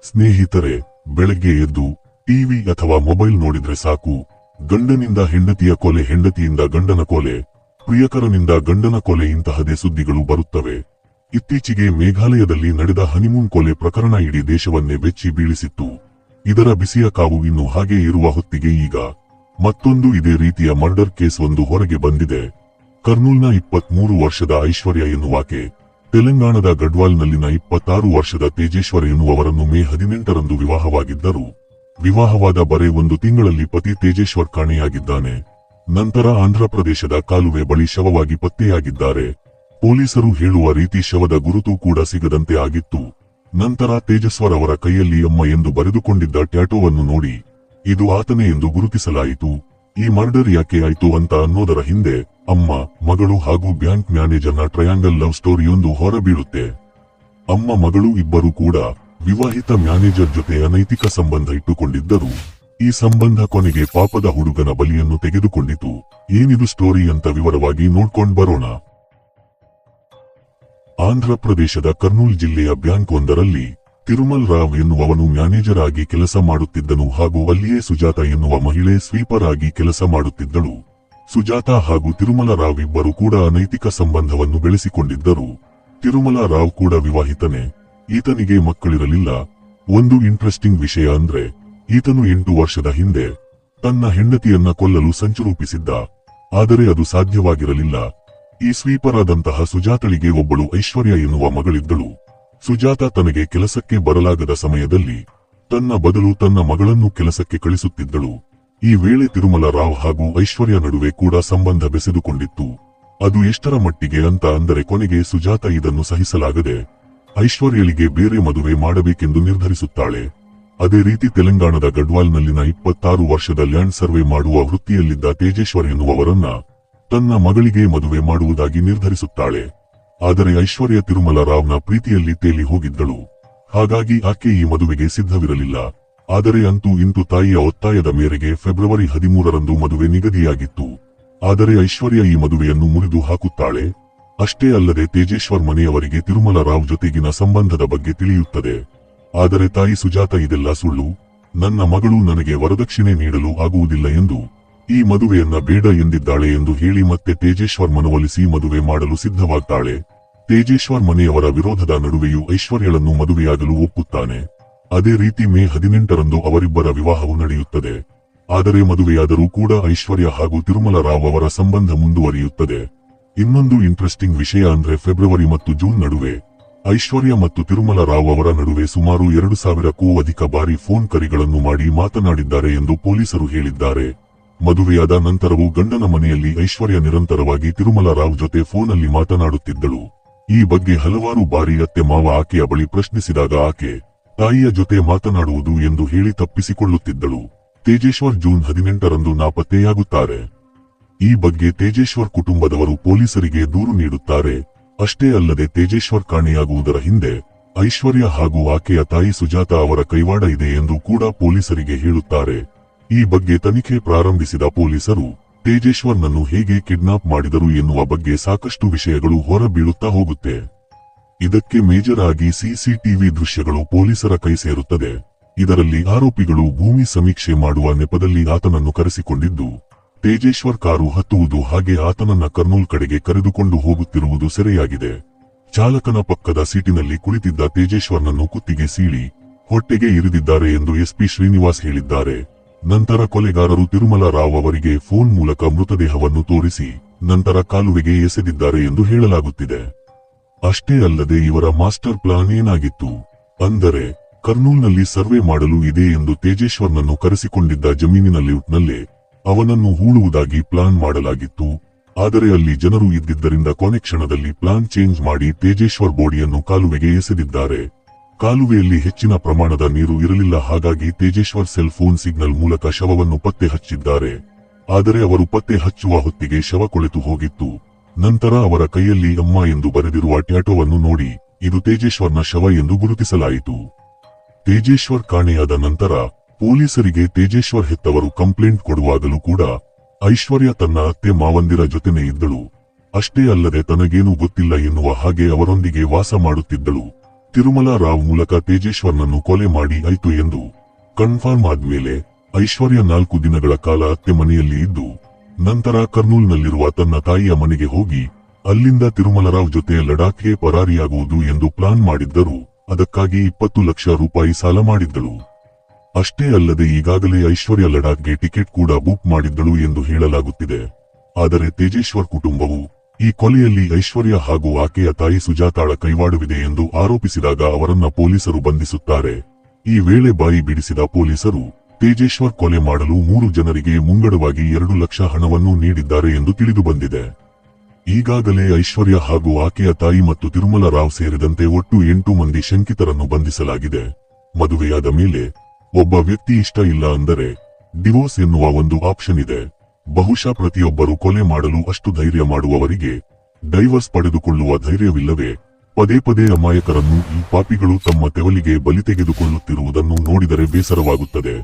ಸ್ನೇಹಿತರೆ, ಬೆಳಗ್ಗೆ ಎದ್ದು ಟಿವಿ ಅಥವಾ ಮೊಬೈಲ್ ನೋಡಿದ್ರೆ ಸಾಕು, ಗಂಡನಿಂದ ಹೆಂಡತಿಯ ಕೊಲೆ, ಹೆಂಡತಿಯಿಂದ ಗಂಡನ ಕೊಲೆ, ಪ್ರಿಯಕರನಿಂದ ಗಂಡನ ಕೊಲೆ ಇಂತಹದೇ ಸುದ್ದಿಗಳು ಬರುತ್ತವೆ. ಇತ್ತೀಚೆಗೆ ಮೇಘಾಲಯದಲ್ಲಿ ನಡೆದ ಹನಿಮೂನ್ ಕೊಲೆ ಪ್ರಕರಣ ಇಡೀ ದೇಶವನ್ನೇ ಬೆಚ್ಚಿ ಬೀಳಿಸಿತ್ತು. ಇದರ ಬಿಸಿಯ ಕಾವು ಇನ್ನು ಹಾಗೆ ಇರುವ ಹೊತ್ತಿಗೆ ಈಗ ಮತ್ತೊಂದು ಇದೇ ರೀತಿಯ ಮರ್ಡರ್ ಕೇಸ್ ಒಂದು ಹೊರಗೆ ಬಂದಿದೆ. ಕರ್ನೂಲ್ನ 23 ವರ್ಷದ ಐಶ್ವರ್ಯ ಎನ್ನುವಾಕೆ ತೆಲಂಗಾಣದ ಗಡ್ವಾಲ್ನಲ್ಲಿನ 26 ವರ್ಷದ ತೇಜೇಶ್ವರ್ ಎನ್ನುವವರನ್ನು ಮೇ 18ರಂದು ವಿವಾಹವಾಗಿದ್ದರು. ವಿವಾಹವಾದ ಬರೇ ಒಂದು ತಿಂಗಳಲ್ಲಿ ಪತಿ ತೇಜೇಶ್ವರ್ ಕಾಣೆಯಾಗಿದ್ದಾನೆ. ನಂತರ ಆಂಧ್ರಪ್ರದೇಶದ ಕಾಲುವೆ ಬಳಿ ಶವವಾಗಿ ಪತ್ತೆಯಾಗಿದ್ದಾರೆ. ಪೊಲೀಸರು ಹೇಳುವ ರೀತಿ ಶವದ ಗುರುತು ಕೂಡ ಸಿಗದಂತೆ ಆಗಿತ್ತು. ನಂತರ ತೇಜೇಶ್ವರ್ ಅವರ ಕೈಯಲ್ಲಿ ಅಮ್ಮ ಎಂದು ಬರೆದುಕೊಂಡಿದ್ದ ಟ್ಯಾಟೋವನ್ನು ನೋಡಿ ಇದು ಆತನೇ ಎಂದು ಗುರುತಿಸಲಾಯಿತು. ಈ ಮರ್ಡರ್ ಯಾಕೆ ಆಯ್ತು ಅಂತ ಅನ್ನೋದರ ಹಿಂದೆ ಅಮ್ಮ, ಮಗಳು ಹಾಗೂ ಬ್ಯಾಂಕ್ ಮ್ಯಾನೇಜರ್ನ ಟ್ರಯಾಂಗಲ್ ಲವ್ ಸ್ಟೋರಿಯೊಂದು ಹೊರಬೀಳುತ್ತೆ. ಅಮ್ಮ, ಮಗಳು ಇಬ್ಬರು ಕೂಡ ವಿವಾಹಿತ ಮ್ಯಾನೇಜರ್ ಜೊತೆ ಅನೈತಿಕ ಸಂಬಂಧ ಇಟ್ಟುಕೊಂಡಿದ್ದರು. ಈ ಸಂಬಂಧ ಕೊನೆಗೆ ಪಾಪದ ಹುಡುಗನ ಬಲಿಯನ್ನು ತೆಗೆದುಕೊಂಡಿತು. ಏನಿದು ಸ್ಟೋರಿ ಅಂತ ವಿವರವಾಗಿ ನೋಡ್ಕೊಂಡ್ ಬರೋಣ. ಆಂಧ್ರಪ್ರದೇಶದ ಕರ್ನೂಲ್ ಜಿಲ್ಲೆಯ ಬ್ಯಾಂಕ್ ಒಂದರಲ್ಲಿ ತಿರುಮಲ್ ರಾವ್ ಎನ್ನುವವನು ಮ್ಯಾನೇಜರ್ ಆಗಿ ಕೆಲಸ ಮಾಡುತ್ತಿದ್ದನು ಹಾಗೂ ಅಲ್ಲಿಯೇ ಸುಜಾತ ಎನ್ನುವ ಮಹಿಳೆ ಸ್ವೀಪರ್ ಆಗಿ ಕೆಲಸ ಮಾಡುತ್ತಿದ್ದಳು. ಸುಜಾತ ಹಾಗೂ ತಿರುಮಲ ರಾವ್ ಇಬ್ಬರು ಕೂಡ ಅನೈತಿಕ ಸಂಬಂಧವನ್ನು ಬೆಳೆಸಿಕೊಂಡಿದ್ದರು. ತಿರುಮಲ ರಾವ್ ಕೂಡ ವಿವಾಹಿತನೇ. ಈತನಿಗೆ ಮಕ್ಕಳಿರಲಿಲ್ಲ. ಒಂದು ಇಂಟ್ರೆಸ್ಟಿಂಗ್ ವಿಷಯ ಅಂದ್ರೆ ಈತನು 8 ವರ್ಷದ ಹಿಂದೆ ತನ್ನ ಹೆಂಡತಿಯನ್ನ ಕೊಲ್ಲಲು ಸಂಚು ರೂಪಿಸಿದ್ದ. ಆದರೆ ಅದು ಸಾಧ್ಯವಾಗಿರಲಿಲ್ಲ. ಈ ಸ್ವೀಪರ್ ಆದಂತಹ ಸುಜಾತಳಿಗೆ ಒಬ್ಬಳು ಐಶ್ವರ್ಯ ಎನ್ನುವ ಮಗಳಿದ್ದಳು. ಸುಜಾತ ತನಗೆ ಕೆಲಸಕ್ಕೆ ಬರಲಾಗದ ಸಮಯದಲ್ಲಿ ತನ್ನ ಬದಲು ತನ್ನ ಮಗಳನ್ನು ಕೆಲಸಕ್ಕೆ ಕಳಿಸುತ್ತಿದ್ದಳು. ಈ ವೇಳೆ ತಿರುಮಲ ರಾವ್ ಹಾಗೂ ಐಶ್ವರ್ಯ ನಡುವೆ ಕೂಡ ಸಂಬಂಧ ಬೆಸೆದುಕೊಂಡಿತ್ತು. ಅದು ಎಷ್ಟರ ಮಟ್ಟಿಗೆ ಅಂತ ಅಂದರೆ ಕೊನೆಗೆ ಸುಜಾತ ಇದನ್ನು ಸಹಿಸಲಾಗದೆ ಐಶ್ವರ್ಯಳಿಗೆ ಬೇರೆ ಮದುವೆ ಮಾಡಬೇಕೆಂದು ನಿರ್ಧರಿಸುತ್ತಾಳೆ. ಅದೇ ರೀತಿ ತೆಲಂಗಾಣದ ಗಡ್ವಾಲ್ನಲ್ಲಿನ 26 ವರ್ಷದ ಲ್ಯಾಂಡ್ ಸರ್ವೆ ಮಾಡುವ ವೃತ್ತಿಯಲ್ಲಿದ್ದ ತೇಜೇಶ್ವರ್ ಎನ್ನುವವರನ್ನ ತನ್ನ ಮಗಳಿಗೆ ಮದುವೆ ಮಾಡುವುದಾಗಿ ನಿರ್ಧರಿಸುತ್ತಾಳೆ. ಆದರೆ ಐಶ್ವರ್ಯ ತಿರುಮಲ ರಾವ್ನ ಪ್ರೀತಿಯಲ್ಲಿ ತೇಲಿ ಹೋಗಿದ್ದಳು. ಹಾಗಾಗಿ ಆಕೆ ಈ ಮದುವೆಗೆ ಸಿದ್ಧವಿರಲಿಲ್ಲ. ಆದರೆ ಅಂತೂ ಇಂತೂ ತಾಯಿಯ ಒತ್ತಾಯದ ಮೇರೆಗೆ ಫೆಬ್ರವರಿ 13ರಂದು ಮದುವೆ ನಿಗದಿಯಾಗಿತ್ತು. ಆದರೆ ಐಶ್ವರ್ಯ ಈ ಮದುವೆಯನ್ನು ಮುರಿದು ಹಾಕುತ್ತಾಳೆ. ಅಷ್ಟೇ ಅಲ್ಲದೆ ತೇಜೇಶ್ವರ್ ಮನೆಯವರಿಗೆ ತಿರುಮಲ ರಾವ್ ಜೊತೆಗಿನ ಸಂಬಂಧದ ಬಗ್ಗೆ ತಿಳಿಯುತ್ತದೆ. ಆದರೆ ತಾಯಿ ಸುಜಾತ ಇದೆಲ್ಲ ಸುಳ್ಳು, ನನ್ನ ಮಗಳು ನನಗೆ ವರದಕ್ಷಿಣೆ ನೀಡಲು ಆಗುವುದಿಲ್ಲ ಎಂದು ಈ ಮದುವೆಯನ್ನ ಬೇಡ ಎಂದಿದ್ದಾಳೆ ಎಂದು ಹೇಳಿ ಮತ್ತೆ ತೇಜೇಶ್ವರ್ ಮನವೊಲಿಸಿ ಮದುವೆ ಮಾಡಲು ಸಿದ್ಧವಾಗ್ತಾಳೆ. ತೇಜೇಶ್ವರ್ ಮನೆಯವರ ವಿರೋಧದ ನಡುವೆಯೂ ಐಶ್ವರ್ಯಳನ್ನು ಮದುವೆಯಾಗಲು ಒಪ್ಪುತ್ತಾನೆ. ಅದೇ ರೀತಿ ಮೇ 18ರಂದು ಅವರಿಬ್ಬರ ವಿವಾಹವು ನಡೆಯುತ್ತದೆ. ಆದರೆ ಮದುವೆಯಾದರೂ ಕೂಡ ಐಶ್ವರ್ಯ ಹಾಗೂ ತಿರುಮಲ ರಾವ್ ಅವರ ಸಂಬಂಧ ಮುಂದುವರಿಯುತ್ತದೆ. ಇನ್ನೊಂದು ಇಂಟ್ರೆಸ್ಟಿಂಗ್ ವಿಷಯ ಅಂದ್ರೆ ಫೆಬ್ರವರಿ ಮತ್ತು ಜೂನ್ ನಡುವೆ ಐಶ್ವರ್ಯ ಮತ್ತು ತಿರುಮಲ ರಾವ್ ಅವರ ನಡುವೆ ಸುಮಾರು 2000ಕ್ಕೂ ಅಧಿಕ ಬಾರಿ ಫೋನ್ ಕರೆಗಳನ್ನು ಮಾಡಿ ಮಾತನಾಡಿದ್ದಾರೆ ಎಂದು ಪೊಲೀಸರು ಹೇಳಿದ್ದಾರೆ. ಮದುವೆಯಾದ ನಂತರವೂ ಗಂಡನ ಮನೆಯಲ್ಲಿ ಐಶ್ವರ್ಯ ನಿರಂತರವಾಗಿ ತಿರುಮಲ ರಾವ್ ಜೊತೆ ಫೋನಲ್ಲಿ ಮಾತನಾಡುತ್ತಿದ್ದಳು. ಈ ಬಗ್ಗೆ ಹಲವಾರು ಬಾರಿ ಅತ್ತೆ ಮಾವ ಆಕೆಯ ಬಳಿ ಪ್ರಶ್ನಿಸಿದಾಗ ಆಕೆ ತಾಯಿಯ ಜೊತೆ ಮಾತನಾಡುವುದು ಎಂದು ಹೇಳಿ ತಪ್ಪಿಸಿಕೊಳ್ಳುತ್ತಿದ್ದಳು. ತೇಜೇಶ್ವರ್ ಜೂನ್ 18ರಂದು ನಾಪತ್ತೆಯಾಗುತ್ತಾರೆ. ಈ ಬಗ್ಗೆ ತೇಜೇಶ್ವರ್ ಕುಟುಂಬದವರು ಪೊಲೀಸರಿಗೆ ದೂರು ನೀಡುತ್ತಾರೆ. ಅಷ್ಟೇ ಅಲ್ಲದೆ ತೇಜೇಶ್ವರ್ ಕಾಣೆಯಾಗುವುದರ ಹಿಂದೆ ಐಶ್ವರ್ಯ ಹಾಗೂ ಆಕೆಯ ತಾಯಿ ಸುಜಾತ ಅವರ ಕೈವಾಡ ಇದೆ ಎಂದು ಕೂಡ ಪೊಲೀಸರಿಗೆ ಹೇಳುತ್ತಾರೆ. ಈ ಬಗ್ಗೆ ತನಿಖೆ ಪ್ರಾರಂಭಿಸಿದ ಪೊಲೀಸರು ತೇಜೇಶ್ವರ್ನನ್ನು ಹೇಗೆ ಕಿಡ್ನಾಪ್ ಮಾಡಿದರು ಎನ್ನುವ ಬಗ್ಗೆ ಸಾಕಷ್ಟು ವಿಷಯಗಳು ಹೊರಬೀಳುತ್ತಾ ಹೋಗುತ್ತೆ. ಇದಕ್ಕೆ ಮೇಜರ್ ಆಗಿ ಸಿಸಿಟಿವಿ ದೃಶ್ಯಗಳು ಪೊಲೀಸರ ಕೈ ಸೇರುತ್ತದೆ. ಇದರಲ್ಲಿ ಆರೋಪಿಗಳು ಭೂಮಿ ಸಮೀಕ್ಷೆ ಮಾಡುವ ನೆಪದಲ್ಲಿ ಆತನನ್ನು ಕರೆಸಿಕೊಂಡಿದ್ದು, ತೇಜೇಶ್ವರ್ ಕಾರು ಹತ್ತುವುದು ಹಾಗೆ ಆತನನ್ನ ಕರ್ನೂಲ್ ಕಡೆಗೆ ಕರೆದುಕೊಂಡು ಹೋಗುತ್ತಿರುವುದು ಸೆರೆಯಾಗಿದೆ. ಚಾಲಕನ ಪಕ್ಕದ ಸೀಟಿನಲ್ಲಿ ಕುಳಿತಿದ್ದ ತೇಜೇಶ್ವರ್ನನ್ನು ಕುತ್ತಿಗೆ ಸೀಳಿ ಹೊಟ್ಟೆಗೆ ಇರಿದಿದ್ದಾರೆ ಎಂದು ಎಸ್ಪಿ ಶ್ರೀನಿವಾಸ್ ಹೇಳಿದ್ದಾರೆ. ನಂತರ ಕೊಲೆಗಾರರು ತಿರುಮಲ ರಾವ್ ಅವರಿಗೆ ಫೋನ್ ಮೂಲಕ ಮೃತದೇಹವನ್ನು ತೋರಿಸಿ ನಂತರ ಕಾಲುವೆಗೆ ಎಸೆದಿದ್ದಾರೆ ಎಂದು ಹೇಳಲಾಗುತ್ತಿದೆ. ಅಷ್ಟೇ ಅಲ್ಲದೆ ಇವರ ಮಾಸ್ಟರ್ ಪ್ಲಾನ್ ಏನಾಗಿತ್ತು ಅಂದರೆ ಕರ್ನೂಲ್ನಲ್ಲಿ ಸರ್ವೆ ಮಾಡಲು ಇದೆ ಎಂದು ತೇಜೇಶ್ವರ್ನನ್ನು ಕರೆಸಿಕೊಂಡಿದ್ದ ಜಮೀನಿನ ಲೇಔಟ್ನಲ್ಲೇ ಅವನನ್ನು ಹೂಳುವುದಾಗಿ ಪ್ಲಾನ್ ಮಾಡಲಾಗಿತ್ತು. ಆದರೆ ಅಲ್ಲಿ ಜನರು ಇದ್ದಿದ್ದರಿಂದ ಕೊನೆ ಕ್ಷಣದಲ್ಲಿ ಪ್ಲಾನ್ ಚೇಂಜ್ ಮಾಡಿ ತೇಜೇಶ್ವರ್ ಬಾಡಿಯನ್ನು ಕಾಲುವೆಗೆ ಎಸೆದಿದ್ದಾರೆ. ಕಾಲುವೆಯಲ್ಲಿ ಹೆಚ್ಚಿನ ಪ್ರಮಾಣದ ನೀರು ಇರಲಿಲ್ಲ. ಹಾಗಾಗಿ ತೇಜೇಶ್ವರ್ ಸೆಲ್ ಫೋನ್ ಸಿಗ್ನಲ್ ಮೂಲಕ ಶವವನ್ನು ಪತ್ತೆ ಹಚ್ಚಿದ್ದಾರೆ. ಆದರೆ ಅವರು ಪತ್ತೆ ಹಚ್ಚುವ ಹೊತ್ತಿಗೆ ಶವ ಕೊಳೆತು ಹೋಗಿತ್ತು. ನಂತರ ಅವರ ಕೈಯಲ್ಲಿ ಅಮ್ಮ ಎಂದು ಬರೆದಿರುವ ಟ್ಯಾಟೋವನ್ನು ನೋಡಿ ಇದು ತೇಜೇಶ್ವರ್ನ ಶವ ಎಂದು ಗುರುತಿಸಲಾಯಿತು. ತೇಜೇಶ್ವರ್ ಕಾಣೆಯಾದ ನಂತರ ಪೊಲೀಸರಿಗೆ ತೇಜೇಶ್ವರ್ ಹೆತ್ತವರು ಕಂಪ್ಲೇಂಟ್ ಕೊಡುವಾಗಲೂ ಕೂಡ ಐಶ್ವರ್ಯ ತನ್ನ ಅತ್ತೆ ಮಾವಂದಿರ ಜೊತೆನೇ ಇದ್ದಳು. ಅಷ್ಟೇ ಅಲ್ಲದೆ ತನಗೇನೂ ಗೊತ್ತಿಲ್ಲ ಎನ್ನುವ ಹಾಗೆ ಅವರೊಂದಿಗೆ ವಾಸ ಮಾಡುತ್ತಿದ್ದಳು. ತಿರುಮಲ ರಾವ್ ಮೂಲಕ ತೇಜೇಶ್ವರ್ನನ್ನು ಕೊಲೆ ಮಾಡಿ ಆಯ್ತು ಎಂದು ಕನ್ಫರ್ಮ್ ಆದ್ಮೇಲೆ ಐಶ್ವರ್ಯ 4 ದಿನಗಳ ಕಾಲ ಅತ್ತೆ ಮನೆಯಲ್ಲಿ ಇದ್ದು ನಂತರ ಕರ್ನೂಲ್ನಲ್ಲಿರುವ ತನ್ನ ತಾಯಿಯ ಮನೆಗೆ ಹೋಗಿ ಅಲ್ಲಿಂದ ತಿರುಮಲರಾವ್ ಜೊತೆ ಲಡಾಖ್ಗೆ ಪರಾರಿಯಾಗುವುದು ಎಂದು ಪ್ಲಾನ್ ಮಾಡಿದ್ದರು. ಅದಕ್ಕಾಗಿ 20 ಲಕ್ಷ ರೂಪಾಯಿ ಸಾಲ ಮಾಡಿದ್ದಳು. ಅಷ್ಟೇ ಅಲ್ಲದೆ ಈಗಾಗಲೇ ಐಶ್ವರ್ಯ ಲಡಾಖ್ಗೆ ಟಿಕೆಟ್ ಕೂಡ ಬುಕ್ ಮಾಡಿದ್ದಳು ಎಂದು ಹೇಳಲಾಗುತ್ತಿದೆ. ಆದರೆ ತೇಜೇಶ್ವರ್ ಕುಟುಂಬವು ಈ ಕೊಲೆಯಲ್ಲಿ ಐಶ್ವರ್ಯ ಹಾಗೂ ಆಕೆಯ ತಾಯಿ ಸುಜಾತಾಳ ಕೈವಾಡವಿದೆ ಎಂದು ಆರೋಪಿಸಿದಾಗ ಅವರನ್ನ ಪೊಲೀಸರು ಬಂಧಿಸುತ್ತಾರೆ. ಈ ವೇಳೆ ಬಾಯಿ ಬಿಡಿಸಿದ ಪೊಲೀಸರು ತೇಜೇಶ್ವರ್ ಕೊಲೆ ಮಾಡಲು 3 ಜನರಿಗೆ ಮುಂಗಡವಾಗಿ 2 ಲಕ್ಷ ಹಣವನ್ನು ನೀಡಿದ್ದಾರೆ ಎಂದು ತಿಳಿದುಬಂದಿದೆ. ಈಗಾಗಲೇ ಐಶ್ವರ್ಯ ಹಾಗೂ ಆಕೆಯ ತಾಯಿ ಮತ್ತು ತಿರುಮಲ ರಾವ್ ಸೇರಿದಂತೆ ಒಟ್ಟು 8 ಮಂದಿ ಶಂಕಿತರನ್ನು ಬಂಧಿಸಲಾಗಿದೆ. ಮದುವೆಯಾದ ಮೇಲೆ ಒಬ್ಬ ವ್ಯಕ್ತಿ ಇಷ್ಟ ಇಲ್ಲ ಅಂದರೆ ಡಿವೋರ್ಸ್ ಎನ್ನುವ ಒಂದು ಆಪ್ಷನ್ ಇದೆ. ಬಹುಶಃ ಪ್ರತಿಯೊಬ್ಬರು ಕೊಲೆ ಮಾಡಲು ಅಷ್ಟು ಧೈರ್ಯ ಮಾಡುವವರಿಗೆ ಡೈವರ್ಸ್ ಪಡೆದುಕೊಳ್ಳುವ ಧೈರ್ಯವಿಲ್ಲವೇ? ಪದೇ ಪದೇ ಅಮಾಯಕರನ್ನು ಈ ಪಾಪಿಗಳು ತಮ್ಮ ತೆವಲಿಗೆ ಬಲಿ ತೆಗೆದುಕೊಳ್ಳುತ್ತಿರುವುದನ್ನು ನೋಡಿದರೆ ಬೇಸರವಾಗುತ್ತದೆ.